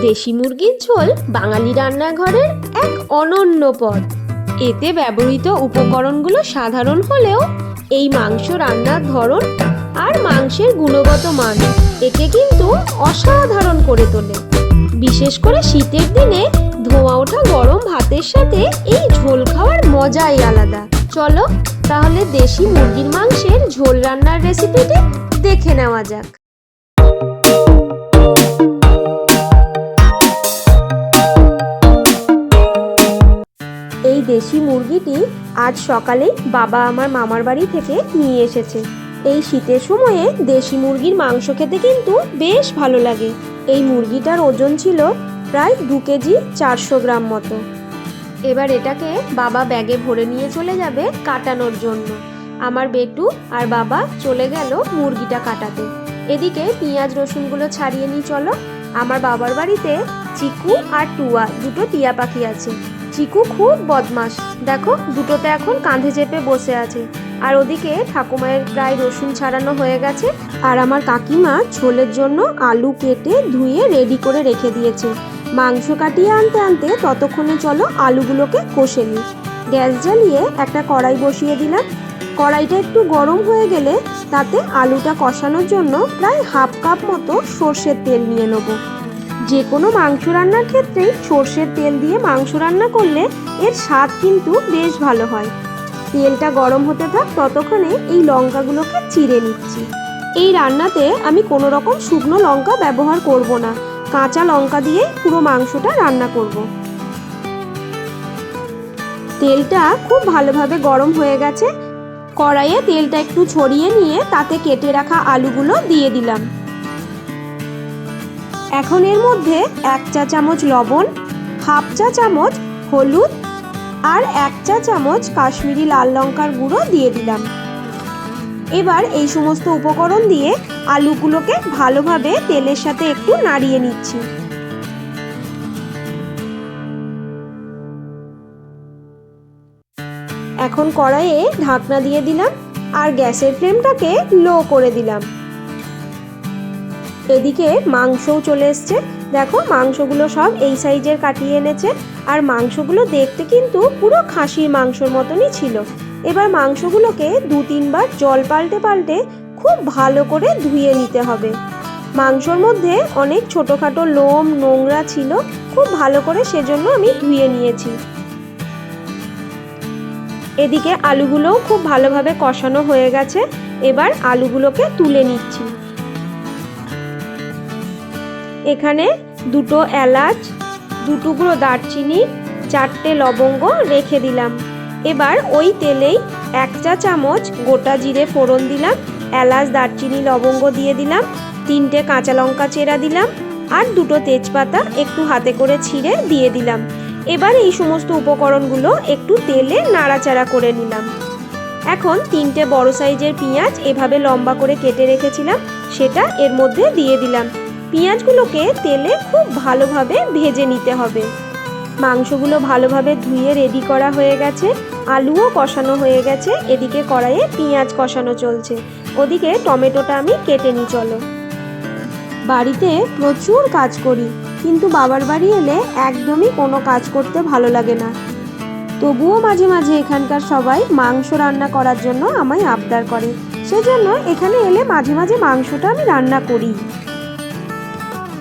দেশি মুরগির ঝোল বাঙালি রান্নাঘরের এক অনন্য পদ। এতে ব্যবহৃত উপকরণগুলো সাধারণ হলেও এই মাংস রান্নার ধরন আর মাংসের গুণগত মান একে কিন্তু অসাধারণ করে তোলে। বিশেষ করে শীতের দিনে ধোঁয়া ওঠা গরম ভাতের সাথে এই ঝোল খাওয়ার মজাই আলাদা। চলো তাহলে দেশি মুরগির মাংসের ঝোল রান্নার রেসিপিটি দেখে নেওয়া যাক। এই দেশি মুরগিটি আজ সকালেই বাবা আমার মামার বাড়ি থেকে নিয়ে এসেছে। এই শীতের সময়ে দেশি মুরগির মাংস খেতে কিন্তু বেশ ভালো লাগে। এই মুরগিটার ওজন ছিল প্রায় 2 কেজি 400 গ্রাম মতো। এবার এটাকে বাবা ব্যাগে ভরে নিয়ে চলে যাবে কাটানোর জন্য। আমার বেটু আর বাবা চলে গেল মুরগিটা কাটাতে। এদিকে পেঁয়াজ রসুনগুলো ছাড়িয়ে নিই চলো। আমার বাবার বাড়িতে চিকু আর টুয়া দুটো টিয়া পাখি আছে। চিকু খুব বদমাস, দেখো দুটোতে এখন কাঁধে চেপে বসে আছে। আর ওদিকে ঠাকুমায়ের প্রায় রসুন ছাড়ানো হয়ে গেছে। আর আমার কাকিমা ঝোলের জন্য আলু কেটে ধুয়ে রেডি করে রেখে দিয়েছে। মাংস কাটিয়ে আনতে আনতে ততক্ষণে চলো আলুগুলোকে কষে নিই। গ্যাস জ্বালিয়ে একটা কড়াই বসিয়ে দিলাম। কড়াইটা একটু গরম হয়ে গেলে তাতে আলুটা কষানোর জন্য প্রায় হাফ কাপ মতো সর্ষের তেল নিয়ে নেব। যে কোনো মাংস রান্নার ক্ষেত্রেই সর্ষের তেল দিয়ে মাংস রান্না করলে এর স্বাদ কিন্তু বেশ ভালো হয়। তেলটা গরম হতে থাক ততক্ষণে এই লঙ্কাগুলোকে চিড়ে নিচ্ছি। এই রান্নাতে আমি কোনো রকম শুকনো লঙ্কা ব্যবহার করব না, কাঁচা লঙ্কা দিয়ে পুরো মাংসটা রান্না করব। তেলটা খুব ভালোভাবে গরম হয়ে গেছে। কড়াইয়ে তেলটা একটু ছড়িয়ে নিয়ে তাতে কেটে রাখা আলুগুলো দিয়ে দিলাম। এখন এর মধ্যে 1 চা চামচ লবণ, হাফ চা চামচ হলুদ আর 1 চা চামচ কাশ্মীরি লাল লঙ্কার গুঁড়ো দিয়ে দিলাম। এবার এই সমস্ত উপকরণ দিয়ে আলুগুলোকে ভালোভাবে তেলের সাথে একটু নাড়িয়ে নিচ্ছি। এখন কড়াইয়ে ঢাকনা দিয়ে দিলাম আর গ্যাসের ফ্লেমটাকে লো করে দিলাম। এদিকে মাংসও চলে এসছে। দেখো মাংসগুলো সব এই সাইজের কাটিয়ে এনেছে। আর মাংসগুলো দেখতে কিন্তু পুরো খাসির মাংসর মতনই ছিল। এবার মাংসগুলোকে 2-3 বার জল পাল্টে পাল্টে খুব ভালো করে ধুয়ে নিতে হবে। মাংসর মধ্যে অনেক ছোটোখাটো লোম নোংরা ছিল, খুব ভালো করে সেজন্য আমি ধুয়ে নিয়েছি। এদিকে আলুগুলোও খুব ভালোভাবে কষানো হয়ে গেছে। এবার আলুগুলোকে তুলে নিচ্ছি। এখানে 2টো এলাচ, 2 টুকরো দারচিনি, 4টে লবঙ্গ রেখে দিলাম। এবার ওই তেলেই 1 চা চামচ গোটা জিরে ফোড়ন দিলাম, এলাচ দারচিনি লবঙ্গ দিয়ে দিলাম, 3টে কাঁচা লঙ্কা চেরা দিলাম আর 2টো তেজপাতা একটু হাতে করে ছিঁড়ে দিয়ে দিলাম। এবার এই সমস্ত উপকরণগুলো একটু তেলে নাড়াচাড়া করে নিলাম। এখন 3টে বড় সাইজের পেঁয়াজ এভাবে লম্বা করে কেটে রেখেছিলাম সেটা এর মধ্যে দিয়ে দিলাম। পেঁয়াজগুলোকে তেলে খুব ভালোভাবে ভেজে নিতে হবে। মাংসগুলো ভালোভাবে ধুয়ে রেডি করা হয়ে গেছে, আলুও কষানো হয়ে গেছে। এদিকে কড়াইয়ে পেঁয়াজ কষানো চলছে, ওদিকে টমেটোটা আমি কেটে নিই চলো। বাড়িতে প্রচুর কাজ করি, কিন্তু বাবার বাড়ি এলে একদমই কোনো কাজ করতে ভালো লাগে না। তবুও মাঝে মাঝে এখানকার সবাই মাংস রান্না করার জন্য আমায় আবদার করে, সেজন্য এখানে এলে মাঝে মাঝে মাংসটা আমি রান্না করি।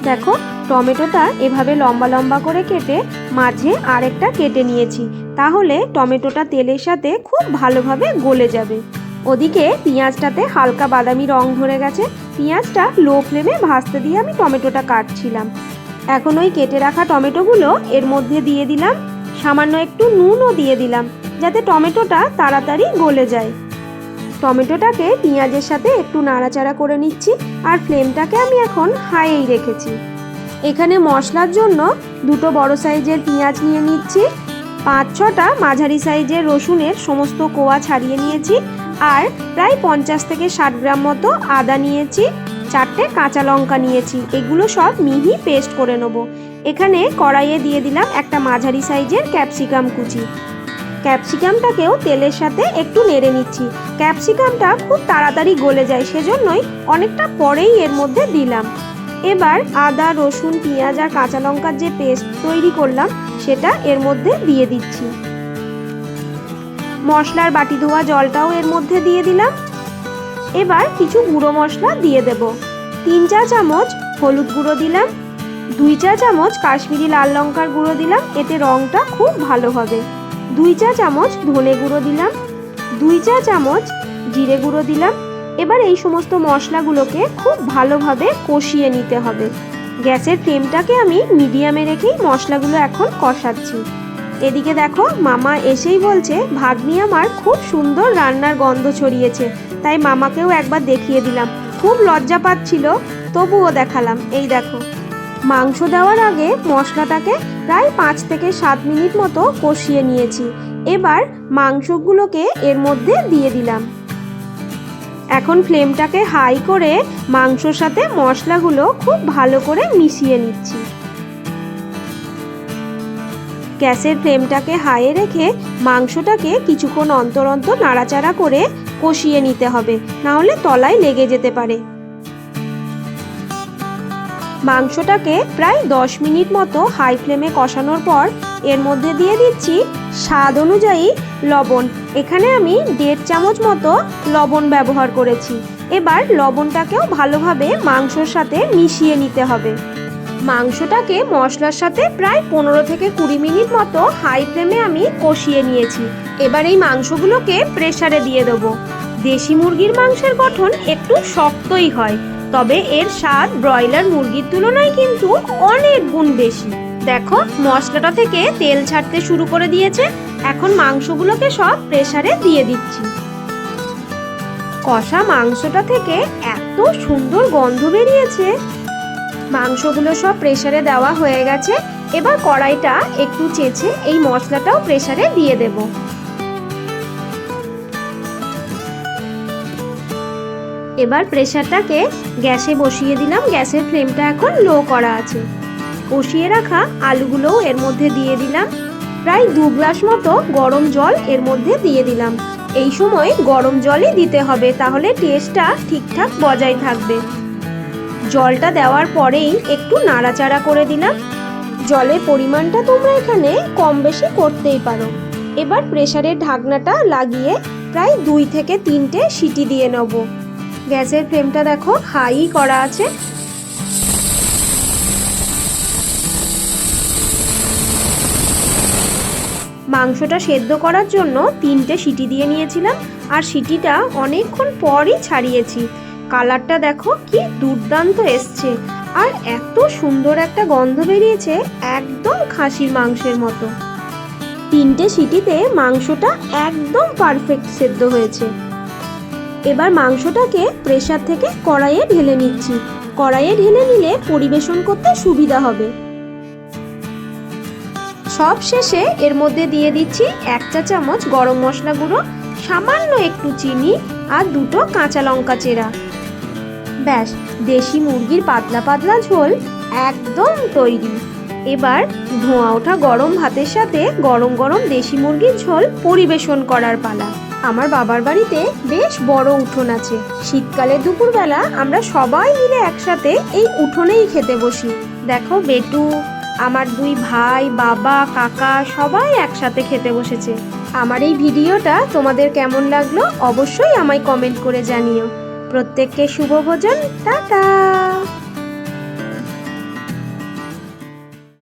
দেখো টমেটোটা এভাবে লম্বা লম্বা করে কেটে মাঝে আরেকটা কেটে নিয়েছি, তাহলে টমেটোটা তেলের সাথে খুব ভালোভাবে গলে যাবে। ওদিকে পেঁয়াজটাতে হালকা বাদামি রং ধরে গেছে। পেঁয়াজটা লো ফ্লেমে ভাজতে দিয়ে আমি টমেটোটা কাটছিলাম। এখন ওই কেটে রাখা টমেটোগুলো এর মধ্যে দিয়ে দিলাম। সামান্য একটু নুনও দিয়ে দিলাম যাতে টমেটোটা তাড়াতাড়ি গলে যায়। টমেটোটাকে পেঁয়াজের সাথে একটু নাড়াচাড়া করে নিচ্ছি আর ফ্লেমটাকে আমি এখন হাইয়েই রেখেছি। এখানে মশলার জন্য 2টো বড় সাইজের পেঁয়াজ নিয়ে নিচ্ছি, 5-6টা মাঝারি সাইজের রসুনের সমস্ত কোয়া ছাড়িয়ে নিয়েছি আর প্রায় 50 থেকে 60 গ্রাম মতো আদা নিয়েছি, 4টে কাঁচা লঙ্কা নিয়েছি। এগুলো সব মিহি পেস্ট করে নেব। এখানে কড়াইয়ে দিয়ে দিলাম একটা মাঝারি সাইজের ক্যাপসিকাম কুচি। ক্যাপসিকামটাকেও তেলের সাথে একটু নেড়ে নিচ্ছি। ক্যাপসিকামটা খুব তাড়াতাড়ি গলে যায়, সেজন্যই অনেকটা পরেই এর মধ্যে দিলাম। এবার আদা, রসুন, পেঁয়াজ আর কাঁচা লঙ্কার যে পেস্ট তৈরি করলাম সেটা এর মধ্যে দিয়ে দিচ্ছি। মশলার বাটি ধোয়া জলটাও এর মধ্যে দিয়ে দিলাম। এবার কিছু গুঁড়ো মশলা দিয়ে দেব। 3 চা চামচ হলুদ গুঁড়ো দিলাম, 2 চা চামচ কাশ্মীরি লাল লঙ্কার গুঁড়ো দিলাম, এতে রঙটা খুব ভালো হবে। 2 চা চামচ ধনে গুঁড়ো দিলাম, 2 চা চামচ জিরে গুঁড়ো দিলাম। এবার এই সমস্ত মশলাগুলোকে খুব ভালোভাবে কষিয়ে নিতে হবে। গ্যাসের ফ্লেমটাকে আমি মিডিয়ামে রেখেই মশলাগুলো এখন কষাচ্ছি। এদিকে দেখো মামা এসেই বলছে, ভাগ্নি আমার খুব সুন্দর রান্নার গন্ধ ছড়িয়েছে। তাই মামাকেও একবার দেখিয়ে দিলাম। খুব লজ্জা পাচ্ছিল, তবুও দেখালাম। এই দেখো, মাংস দেওয়ার আগে মশলাটাকে প্রায় 5 থেকে 7 মিনিট মতো কষিয়ে নিয়েছি। এবার মাংসগুলোকে এর মধ্যে দিয়ে দিলাম। এখন ফ্লেমটাকে হাই করে মাংসর সাথে মশলাগুলো খুব ভালো করে মিশিয়ে নিচ্ছি। গ্যাসের ফ্লেমটাকে হাইয়ে রেখে মাংসটাকে কিছুক্ষণ অন্তর অন্তর নাড়াচাড়া করে কষিয়ে নিতে হবে, না হলে তলায় লেগে যেতে পারে। মাংসটাকে প্রায় 10 মিনিট মতো হাই ফ্লেমে কষানোর পর এর মধ্যে দিয়ে দিচ্ছি স্বাদ অনুযায়ী লবণ। এখানে আমি 1.5 চামচ মতো লবণ ব্যবহার করেছি। এবার লবণটাকেও ভালোভাবে মাংসর সাথে মিশিয়ে নিতে হবে। মাংসটাকে মশলার সাথে প্রায় 15 থেকে 20 মিনিট মতো হাই ফ্লেমে আমি কষিয়ে নিয়েছি। এবার এই মাংসগুলোকে প্রেসারে দিয়ে দেবো। দেশি মুরগির মাংসের গঠন একটু শক্তই হয়, তবে এর স্বাদ ব্রয়লার মুরগির তুলনায় কিন্তু অনেক গুণ বেশি। দেখো মশলাটা থেকে তেল ছাড়তে শুরু করে দিয়েছে। এখন মাংসগুলোকে সব প্রেসারে দিয়ে দিচ্ছি। কষা মাংসটা থেকে এত সুন্দর গন্ধ বেরিয়েছে। মাংসগুলো সব প্রেসারে দেওয়া হয়ে গেছে। এবার কড়াইটা একটু চেঁচে এই মশলাটাও প্রেসারে দিয়ে দেব। এবার প্রেসারটাকে গ্যাসে বসিয়ে দিলাম। গ্যাসের ফ্লেমটা এখন লো করা আছে। কষিয়ে রাখা আলুগুলোও এর মধ্যে দিয়ে দিলাম। প্রায় 2 গ্লাস মতো গরম জল এর মধ্যে দিয়ে দিলাম। এই সময় গরম জলই দিতে হবে, তাহলে টেস্টটা ঠিকঠাক বজায় থাকবে। জলটা দেওয়ার পরেই একটু নাড়াচাড়া করে দিলাম। জলের পরিমাণটা তোমরা এখানে কম বেশি করতেই পারো। এবার প্রেসারের ঢাকনাটা লাগিয়ে প্রায় 2 থেকে 3টে সিটি দিয়ে নেব। গ্যাসের ফ্লেমটা দেখো হাই করা আছে। মাংসটা সেদ্ধ করার জন্য 3টে সিটি দিয়ে নিয়েছিলাম, আর সিটিটা অনেকক্ষণ পরই ছাড়িয়েছি। কালারটা দেখো কি দুর্দান্ত এসছে, আর এত সুন্দর একটা গন্ধ বেরিয়েছে, একদম খাসির মাংসের মতো। 3টে সিটিতে মাংসটা একদম পারফেক্ট সেদ্ধ হয়েছে। এবার মাংসটাকে প্রেসার থেকে কড়াইয়ে ঢেলে নিচ্ছি। কড়াইয়ে ঢেলে নিলে পরিবেশন করতে সুবিধা হবে। সব শেষে এর মধ্যে দিয়ে দিচ্ছি 1 চা চামচ গরম মশলা গুঁড়ো, সামান্য একটু চিনি আর 2টো কাঁচা লঙ্কা চেরা। ব্যাস, দেশি মুরগির পাতলা পাতলা ঝোল একদম তৈরি। এবার ধোঁয়া ওঠা গরম ভাতের সাথে গরম গরম দেশি মুরগির ঝোল পরিবেশন করার পালা। আমার বাবার বাড়িতে বেশ বড় উঠোন আছে। শীতকালে দুপুরবেলা আমরা সবাই মিলে একসাথে এই উঠোনেই খেতে বসি। দেখো বেটু, আমার 2 ভাই, বাবা, কাকা সবাই একসাথে খেতে বসেছে। আমার এই ভিডিওটা তোমাদের কেমন লাগলো অবশ্যই আমায় কমেন্ট করে জানিও। প্রত্যেককে শুভ ভোজন। টাটা।